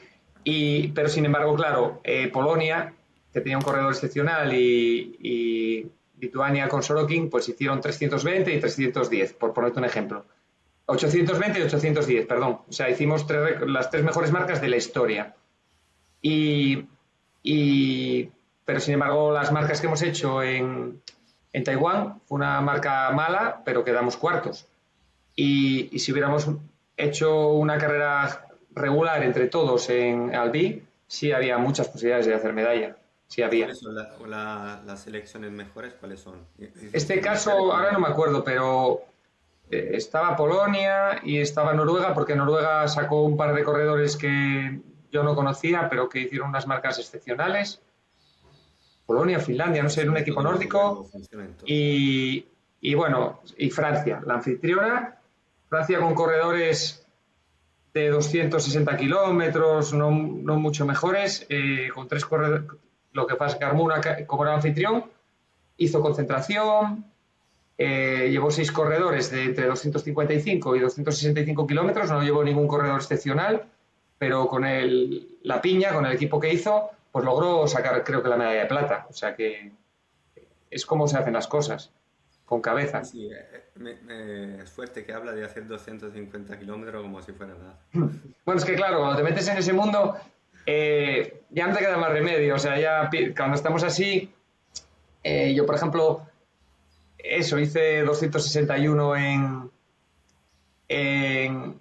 Pero sin embargo, claro, Polonia, que tenía un corredor excepcional, y Lituania con Sorokin, pues hicieron 320 y 310, por ponerte un ejemplo. 820 y 810, perdón. O sea, hicimos las tres mejores marcas de la historia. Y, y, pero sin embargo, las marcas que hemos hecho en Taiwán fue una marca mala, pero quedamos cuartos. Y si hubiéramos hecho una carrera regular entre todos en Albi, sí había muchas posibilidades de hacer medalla. sí había. ¿Cuáles son las selecciones mejores? ¿Cuáles son? Este caso, ¿Qué ahora no me recomiendas? acuerdo, pero estaba Polonia y estaba Noruega, porque Noruega sacó un par de corredores que yo no conocía, pero que hicieron unas marcas excepcionales. Polonia, Finlandia, no sé, era un Funciona en equipo todo luego, nórdico. funciona en todo. Y bueno, y Francia, la anfitriona. Francia con corredores de 260 kilómetros, no mucho mejores, con tres corredores. Lo que pasa es que armó como era anfitrión, hizo concentración, llevó seis corredores de entre 255 y 265 kilómetros, no llevó ningún corredor excepcional, pero con la piña, con el equipo que hizo, pues logró sacar, creo que la medalla de plata. O sea que es como se hacen las cosas, con Sí, cabeza. sí, es fuerte que habla de hacer 250 kilómetros como si fuera nada. Bueno, es que claro, cuando te metes en ese mundo, ya no te queda más remedio. O sea, ya cuando estamos así, yo por ejemplo, eso, hice 261 en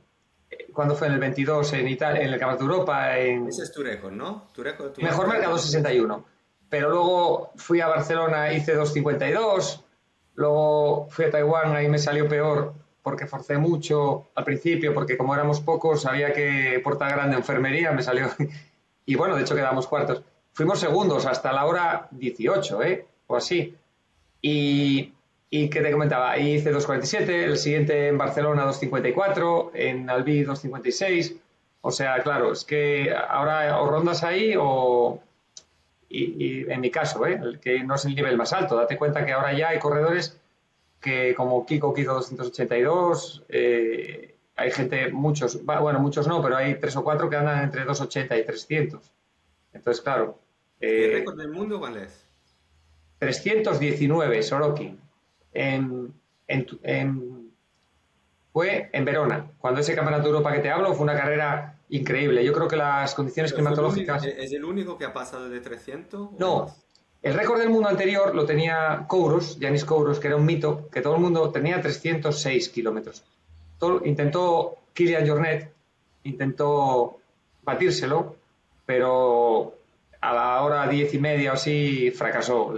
cuando fue en el 22 en Italia, en el Campeonato de Europa, Ese es tu récord, ¿no? Tu mejor marca marca de tiempo. 261. Pero luego fui a Barcelona, hice 252. Luego fui a Taiwán, ahí me salió peor porque forcé mucho al principio, porque como éramos pocos, había que portar grande enfermería, me salió. Y bueno, de hecho quedamos cuartos. Fuimos segundos hasta la hora 18, ¿eh? O así. Y, y que te comentaba, ahí hice 2,47, el siguiente en Barcelona 2,54, en Albi 2,56. O sea, claro, es que ahora o rondas ahí y en mi caso, el que no es el nivel más alto. Date cuenta que ahora ya hay corredores que como Kiko que hizo 282, hay gente, muchos, bueno, muchos no, pero hay tres o cuatro que andan entre 280 y 300. Entonces, claro, ¿Y el eh, récord del mundo cuál es? 319 Sorokin en, fue en Verona. Cuando ese campeonato de Europa que te hablo fue una carrera increíble. Yo creo que las condiciones ¿Pero fue el único, climatológicas. es el único que ha pasado de 300 o hay No, más? el récord del mundo anterior lo tenía Kouros, Yanis Kouros, que era un mito, que todo el mundo tenía 306 kilómetros. Intentó Kilian Jornet, intentó batírselo, pero a la hora 10:30 o así fracasó.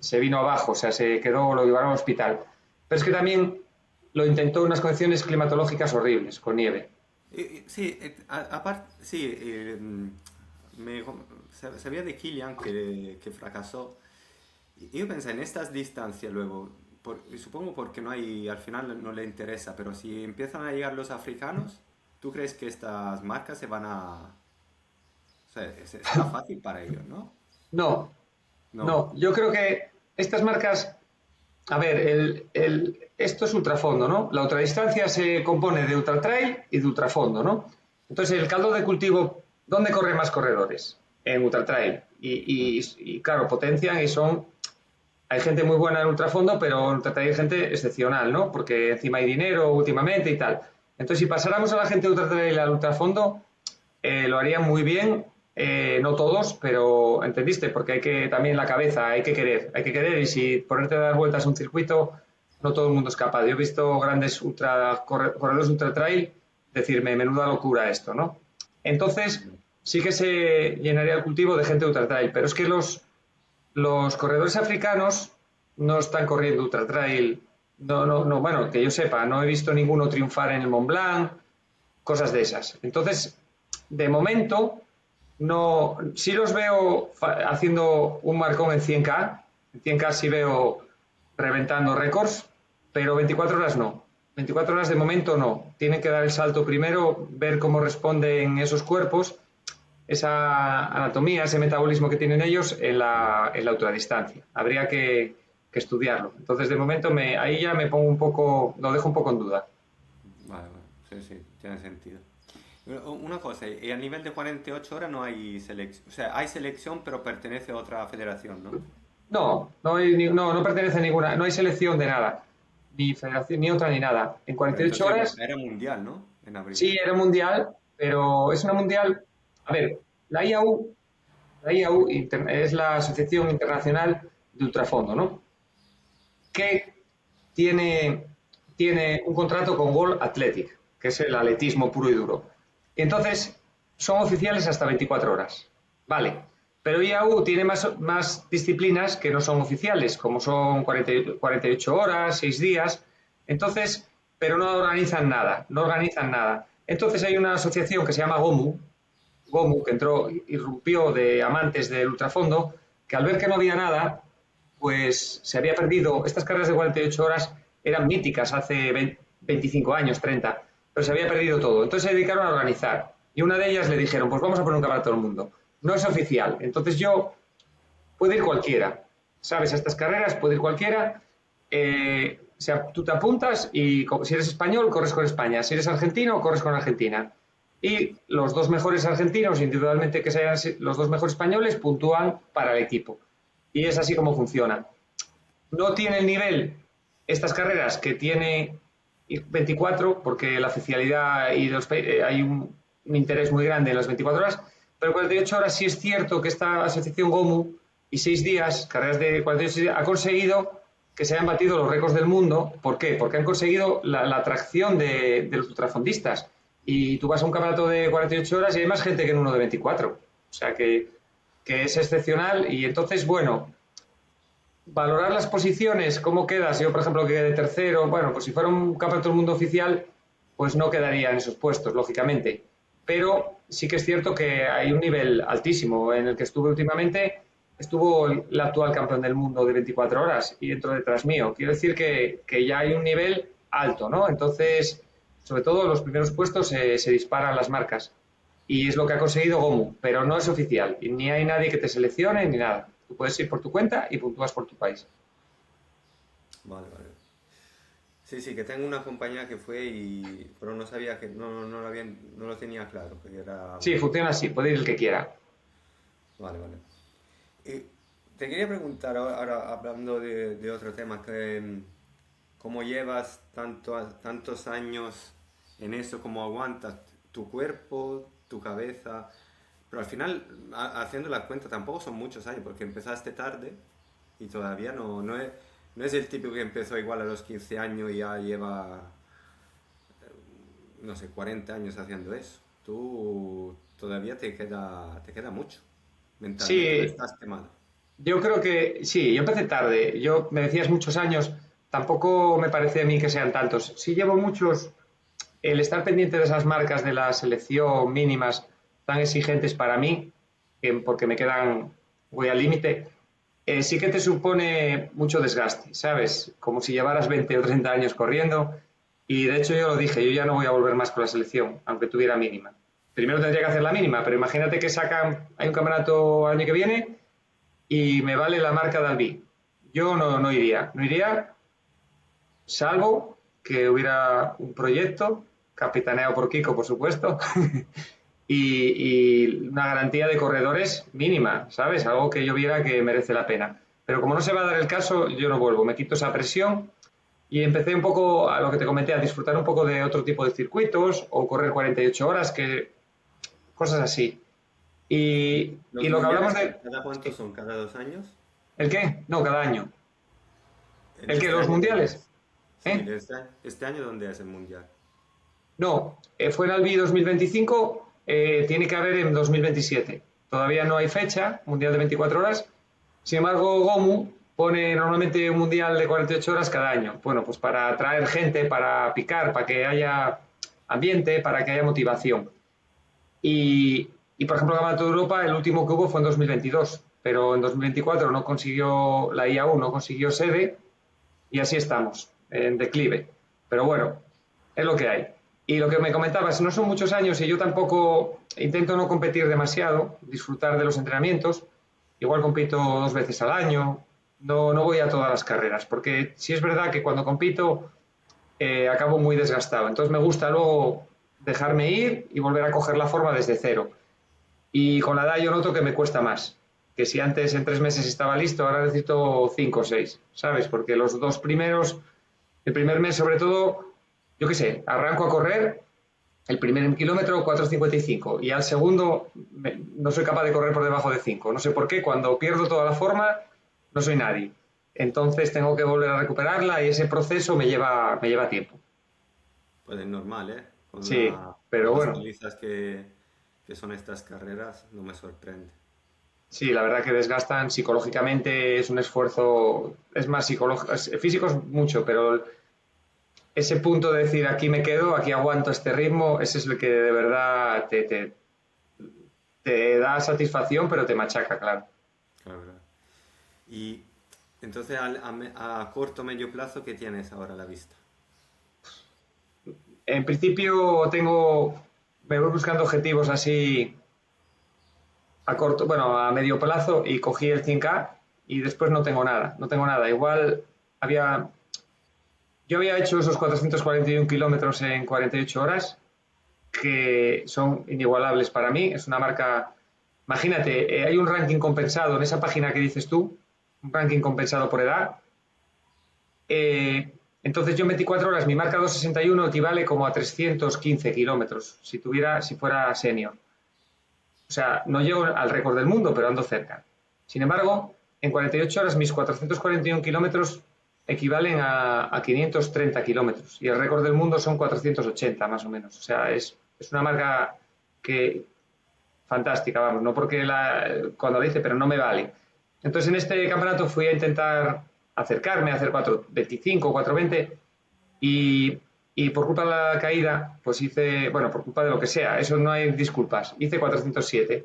Se vino abajo, o sea, se quedó, lo llevaron al hospital. Pero es que también lo intentó en unas condiciones climatológicas horribles, con nieve. Sí, aparte, sí, me, sabía de Kilian que fracasó. Y yo pensé en estas distancias luego, y supongo porque no hay, al final no le interesa, pero si empiezan a llegar los africanos, ¿tú crees que estas marcas se van a... O sea, será fácil para ellos, ¿no? No, No. no, yo creo que estas marcas, a ver, esto es ultrafondo, ¿no? La ultradistancia se compone de ultratrail y de ultrafondo, ¿no? Entonces, el caldo de cultivo, ¿dónde corren más corredores? En ultratrail. Y claro, potencian y son. Hay gente muy buena en ultrafondo, pero en ultratrail hay gente excepcional, ¿no? Porque encima hay dinero últimamente y tal. Entonces, si pasáramos a la gente de ultratrail al ultrafondo, lo harían muy bien, no todos, pero entendiste, porque hay que también la cabeza, hay que querer y si ponerte a dar vueltas a un circuito, no todo el mundo es capaz. Yo he visto grandes corredores ultra trail decirme, menuda locura esto, ¿no? Entonces, sí que se llenaría el cultivo de gente ultra trail, pero es que los corredores africanos no están corriendo ultra trail, no, bueno, que yo sepa, no he visto ninguno triunfar en el Mont Blanc, cosas de esas. Entonces, de momento, no, sí los veo haciendo un marcón en 100K. En 100K sí veo reventando récords, pero 24 horas no. 24 horas de momento no. Tienen que dar el salto primero, ver cómo responden esos cuerpos, esa anatomía, ese metabolismo que tienen ellos en la ultradistancia. Habría que estudiarlo. Entonces, de momento, ahí ya me pongo un poco, lo dejo un poco en duda. Vale, vale. Sí, sí, tiene sentido. Una cosa, y a nivel de 48 horas no hay selección, o sea, hay selección pero pertenece a otra federación, ¿no? No, no pertenece a ninguna, no hay selección de nada, ni federación, ni otra, ni nada. En Pero 48 entonces horas, era mundial, ¿no? En abril. sí, era mundial, pero es una mundial. A ver, la IAU, es la Asociación Internacional de Ultrafondo, ¿no? Que tiene un contrato con World Athletic, que es el atletismo puro y duro. Y entonces, son oficiales hasta 24 horas. Vale. Pero IAU tiene más disciplinas que no son oficiales, como son 48 horas, 6 días. Entonces, pero no organizan nada, no organizan nada. Entonces hay una asociación que se llama Gomu, que entró, irrumpió de amantes del ultrafondo, que al ver que no había nada, pues se había perdido. Estas carreras de 48 horas eran míticas hace 25 años, 30, pero se había perdido todo. Entonces se dedicaron a organizar. Y una de ellas le dijeron, pues vamos a poner un campeonato del mundo. No es oficial. Entonces puede ir cualquiera. ¿Sabes? A estas carreras puede ir cualquiera. O sea, tú te apuntas y si eres español, corres con España. Si eres argentino, corres con Argentina. Y los dos mejores argentinos, individualmente que sean los dos mejores españoles, puntúan para el equipo. Y es así como funciona. No tiene el nivel estas carreras que tiene 24, porque la oficialidad y hay un interés muy grande en las 24 horas, pero 48 horas sí es cierto que esta asociación GOMU y 6 días, carreras de 48 días, ha conseguido que se hayan batido los récords del mundo. ¿Por qué? Porque han conseguido la atracción de los ultrafondistas. Y tú vas a un campeonato de 48 horas y hay más gente que en uno de 24. O sea que es excepcional. Y entonces, bueno, valorar las posiciones, cómo quedas. Yo, por ejemplo, que de tercero, bueno, pues si fuera un campeonato del mundo oficial, pues no quedaría en esos puestos, lógicamente. Pero sí que es cierto que hay un nivel altísimo. En el que estuve últimamente, estuvo el actual campeón del mundo de 24 horas y dentro detrás mío. Quiero decir que ya hay un nivel alto, ¿no? Entonces, sobre todo los primeros puestos se disparan las marcas. Y es lo que ha conseguido Gomu, pero no es oficial. Y ni hay nadie que te seleccione ni nada. Tú puedes ir por tu cuenta y puntúas por tu país. Vale, vale. Sí, sí, que tengo una compañía que fue y... Pero no sabía que... No lo tenía claro, que era... Sí, funciona así, puede ir el que quiera. Vale, vale. Y te quería preguntar ahora, hablando de otro tema, que cómo llevas tantos años en eso, cómo aguantas tu cuerpo, tu cabeza, pero al final, haciendo la cuenta, tampoco son muchos años, porque empezaste tarde y todavía no es el típico que empezó igual a los 15 años y ya lleva, no sé, 40 años haciendo eso. Tú todavía te queda mucho. Mentalmente no Sí, estás quemado. yo creo que sí, yo empecé tarde. Yo me decías muchos años, tampoco me parece a mí que sean tantos. Sí llevo muchos, el estar pendiente de esas marcas de la selección mínimas tan exigentes para mí, porque me quedan, voy al límite, sí que te supone mucho desgaste, ¿sabes? Como si llevaras 20 o 30 años corriendo. Y de hecho yo lo dije, yo ya no voy a volver más con la selección, aunque tuviera mínima. Primero tendría que hacer la mínima, pero imagínate que hay un campeonato el año que viene y me vale la marca de Albi. Yo no iría, no iría, salvo que hubiera un proyecto, capitaneado por Kiko, por supuesto, y una garantía de corredores mínima, ¿sabes? Algo que yo viera que merece la pena. Pero como no se va a dar el caso, yo no vuelvo, me quito esa presión y empecé un poco a lo que te comenté, a disfrutar un poco de otro tipo de circuitos o correr 48 horas, cosas así. Y ¿Los lo que hablamos mundiales de... cada cuánto son? ¿Cada 2 años? ¿El qué? No, cada año. ¿En ¿El qué? este ¿Los año dónde mundiales? es? Sí, ¿Eh? este año dónde es el mundial. No, fue en Albi 2025, tiene que haber en 2027. Todavía no hay fecha, mundial de 24 horas. Sin embargo, Gomu pone normalmente un mundial de 48 horas cada año. Bueno, pues para atraer gente, para picar, para que haya ambiente, para que haya motivación. Por ejemplo, el Campeonato de Europa, el último que hubo fue en 2022, pero en 2024 no consiguió, la IAU no consiguió sede y así estamos, en declive. Pero bueno, es lo que hay. Y lo que me comentabas, no son muchos años y yo tampoco intento no competir demasiado, disfrutar de los entrenamientos. Igual compito 2 veces al año, no voy a todas las carreras, porque sí es verdad que cuando compito acabo muy desgastado. Entonces me gusta luego dejarme ir y volver a coger la forma desde cero. Y con la edad yo noto que me cuesta más. Que si antes en 3 meses estaba listo, ahora necesito 5 o 6, ¿sabes? Porque los dos primeros, el primer mes sobre todo, yo qué sé, arranco a correr, el primer kilómetro 4,55 y al segundo no soy capaz de correr por debajo de 5. No sé por qué, cuando pierdo toda la forma no soy nadie. Entonces tengo que volver a recuperarla y ese proceso me lleva tiempo. Pues es normal, ¿eh? Sí, Con pero las bueno, palizas que son estas carreras, no me sorprende. Sí, la verdad que desgastan psicológicamente, es un esfuerzo, es más psicológico, físico es mucho, pero ese punto de decir aquí me quedo, aquí aguanto este ritmo, ese es el que de verdad te da satisfacción, pero te machaca, claro. Claro, claro. Y entonces a corto o medio plazo, ¿qué tienes ahora a la vista? En principio me voy buscando objetivos así a corto, bueno, a medio plazo y cogí el 100K y después no tengo nada, no tengo nada. Igual había, yo había hecho esos 441 kilómetros en 48 horas que son inigualables para mí. Es una marca, imagínate, hay un ranking compensado en esa página que dices tú, un ranking compensado por edad. Entonces yo en 24 horas, mi marca 261 equivale como a 315 kilómetros si fuera senior. O sea, no llego al récord del mundo, pero ando cerca. Sin embargo, en 48 horas mis 441 kilómetros equivalen a 530 kilómetros y el récord del mundo son 480 más o menos. O sea, es una marca que fantástica, vamos, no porque cuando la hice, pero no me vale. Entonces en este campeonato fui a intentar acercarme a hacer 4.25, 4.20 y, y por culpa de la caída, pues hice, bueno, por culpa de lo que sea, eso no hay disculpas, hice 407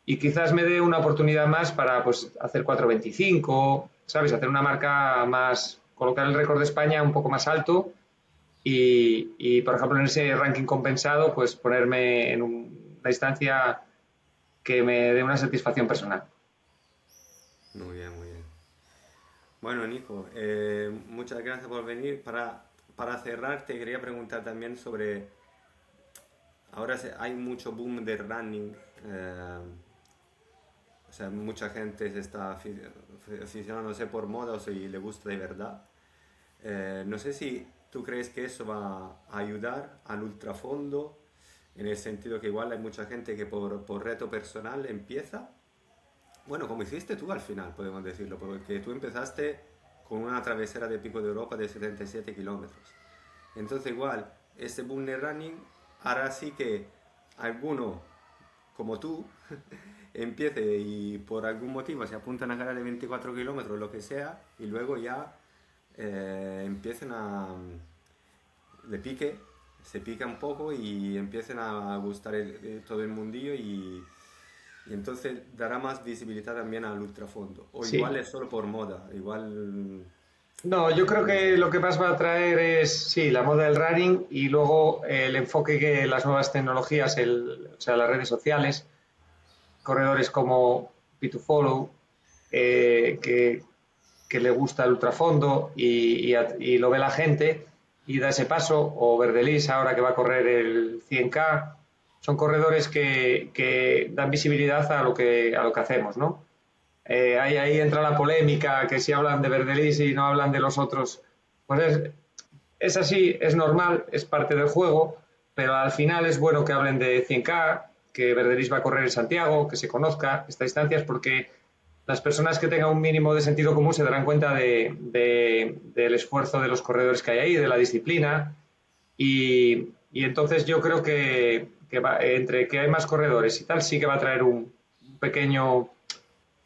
y quizás me dé una oportunidad más para pues hacer 4.25, ¿sabes? Hacer una marca más, colocar el récord de España un poco más alto por ejemplo, en ese ranking compensado, pues ponerme en una distancia que me dé una satisfacción personal. Muy bien, muy bien. Bueno, Nico, muchas gracias por venir. Para cerrar, te quería preguntar también sobre, ahora hay mucho boom de running, o sea, mucha gente se está aficionándose por moda o si le gusta de verdad. No sé si tú crees que eso va a ayudar al ultrafondo, en el sentido que igual hay mucha gente que por reto personal empieza. Bueno, como hiciste tú al final, podemos decirlo, porque tú empezaste con una travesera de Pico de Europa de 77 kilómetros. Entonces igual, ese boom de running hará así que alguno como tú empiece y por algún motivo se apunta a una carrera de 24 kilómetros, lo que sea, y luego ya empiecen le pique, se pica un poco y empiecen a gustar todo el mundillo y entonces dará más visibilidad también al ultrafondo. O igual Sí. es solo por moda, igual No, yo creo no sé. que lo que más va a traer es, sí, la moda del running y luego el enfoque que las nuevas tecnologías, o sea, las redes sociales, corredores como P2Follow, eh, que, que le gusta el ultrafondo y lo ve la gente y da ese paso, o Verdelis ahora que va a correr el 100K, son corredores que dan visibilidad a lo que hacemos, ¿no? Ahí entra la polémica, que si hablan de Verdelis y no hablan de los otros, pues es así, es normal, es parte del juego, pero al final es bueno que hablen de 100K, que Verdelis va a correr en Santiago, que se conozca estas distancias, porque las personas que tengan un mínimo de sentido común se darán cuenta del esfuerzo de los corredores que hay ahí, de la disciplina, y entonces yo creo entre que hay más corredores y tal, sí que va a traer un pequeño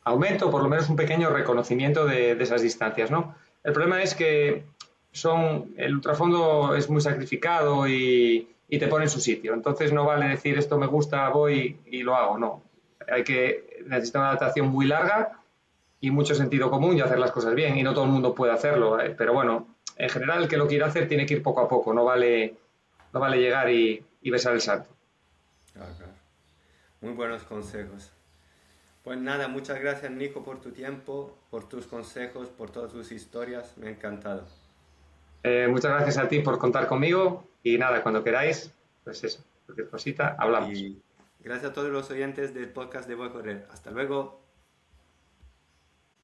aumento, por lo menos un pequeño reconocimiento de esas distancias, ¿no? El problema es que el ultrafondo es muy sacrificado y te pone en su sitio. Entonces no vale decir esto me gusta, voy y lo hago, no. Necesita una adaptación muy larga y mucho sentido común y hacer las cosas bien. Y no todo el mundo puede hacerlo. Pero bueno, en general el que lo quiera hacer tiene que ir poco a poco. No vale llegar y besar el santo. Claro, claro. Muy buenos consejos. Pues nada, muchas gracias Nico por tu tiempo, por tus consejos, por todas tus historias. Me ha encantado. Muchas gracias a ti por contar conmigo y nada, cuando queráis, pues eso, cualquier cosita, hablamos. Y gracias a todos los oyentes del podcast de Voy a Correr. Hasta luego.